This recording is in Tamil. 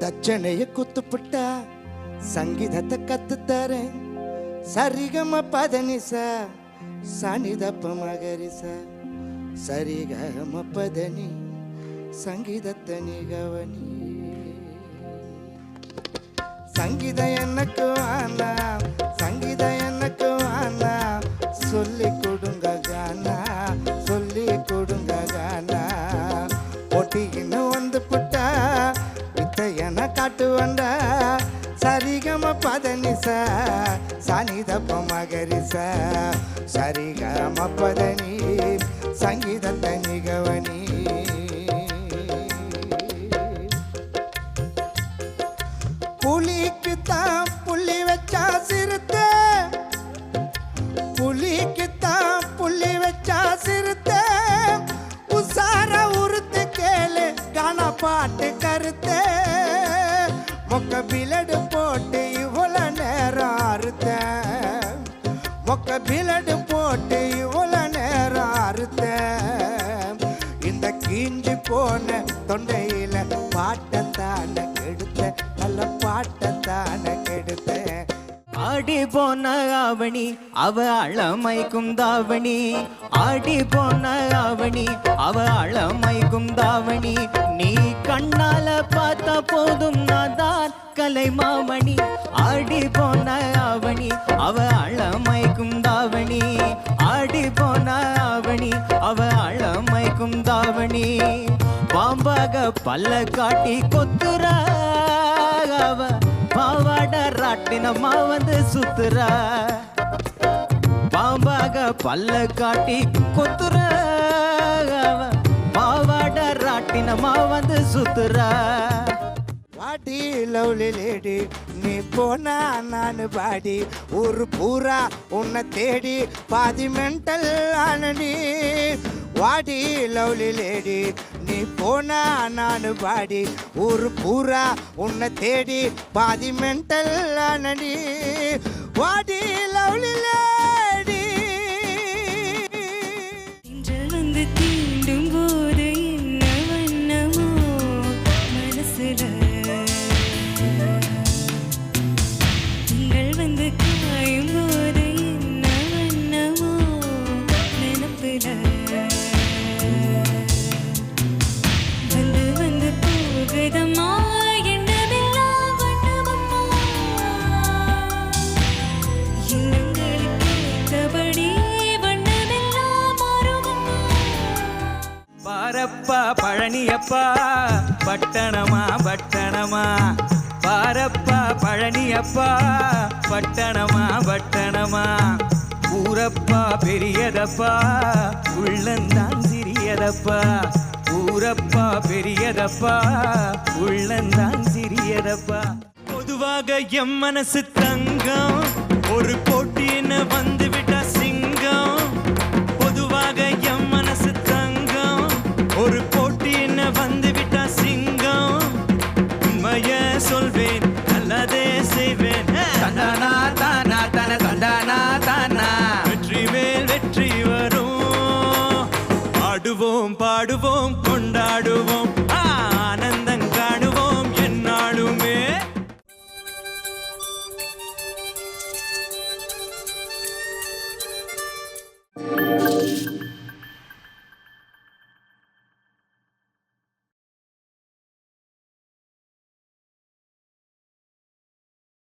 தட்சணைய குத்துப்புட்டா சங்கீதத்தை கத்துத்தரேன். சரிகம பதனிச சனிதப்ப மகரிச சரிகம பதனி சங்கீதத்தை நிகவனி. சங்கீதம் எனக்கு ஆனா, சங்கீதம் எனக்கு ஆனா, சொல்லி கொடுங்க கானா, சொல்லி கொடுங்க கானா. ஒட்டிக்கின்னு வந்து புட்டா வித்தையன காட்டு வந்தா. சரிகம பதனிச சனிதப்ப மகரிச சரிகம பதனி சங்கீதத்தை நிகவனி. புலிக்குத்தான் புள்ளி வச்சா சிறுத்த, புலிக்குத்தான் புள்ளி வச்சா சிறுத்த. உசார உறுத்து கேளு கான பாட்டு கருத்த. மொக்க பிலடு போட்டு இவ்வளோ நேரம் அறுத்த, மொக்க பிலடு போட்டு இவ்வளோ நேரம் அறுத்த. இந்த கீஞ்சி போன தொண்டையில பாட்டத்தான கெடுத்த, நல்ல பாட்டத்தான கெடுத்த. ஆடி போன ஆவணி அவ அழமைக்கும் தாவணி, ஆடி போன ஆவணி அவ அழமைக்கும் தாவணி. நீ கண்ணால பார்த்த போதும் நான் தான் கலை மாமணி. ஆடி போன ஆவணி அவ அழமைக்கும் தாவணி, ஆடி போன ஆவணி அவ அழமைக்கும் தாவணி. பாம்பாக பல்ல காட்டி கொத்துறா அவ, பாவாட ராட்டினமா வந்து சுத்துறா. பாம்பாக பல்ல காட்டி கொத்துறா அவ, பாவாட ராட்டினமா வந்து சுத்துறா. வாடி லவ்லி லேடி நீ போனா நானு பாடி. ஊரு பூரா உன்னை தேடி பாதி மென்டல் ஆனடி. வாடி லவ்லி லேடி நீ போனா நானு பாடி. ஊரு பூரா உன்னை தேடி பாதி மென்டல் ஆனடி. வாடி லவ்லி லேடி. வந்து தீண்டும் போது என்ன வண்ணமோ மனசுல, திங்கள் வந்து காயும் போது என்ன வண்ணமோ நினப்புல. வந்து வந்து போகுதம்மா எண்ணமெல்லாம் வண்ணமம்மா. எண்ணங்களுக்கு ஏற்றபடி வண்ணமெல்லாம் மாறுமம்மா. பாரப்பா பழனியப்பா பட்டணமா பட்டணமா, பாரப்பா பழனியப்பா பட்டணமா பட்டணமா. ஊரப்பா பெரியதப்பா உள்ளந்தான் சிறியதப்பா, ஊரப்பா பெரியதப்பா உள்ளந்தான் சிறியதப்பா. பொதுவாக எம் மனசு தங்கம், ஒரு போட்டி என்ன வந்து விட்டா சிங்கம். பொதுவாக எம் மனசு தங்கம், ஒரு போட்டி என்ன வந்து விட்டா சிங்கம். உண்மைய சொல்வேன் நல்லதே செய்வேன். தந்தானா தானா தன தந்தானா தானா, வெற்றி மேல் வெற்றி வரும். ஆடுவோம் பாடுவோம் கொண்டாடுவோம்.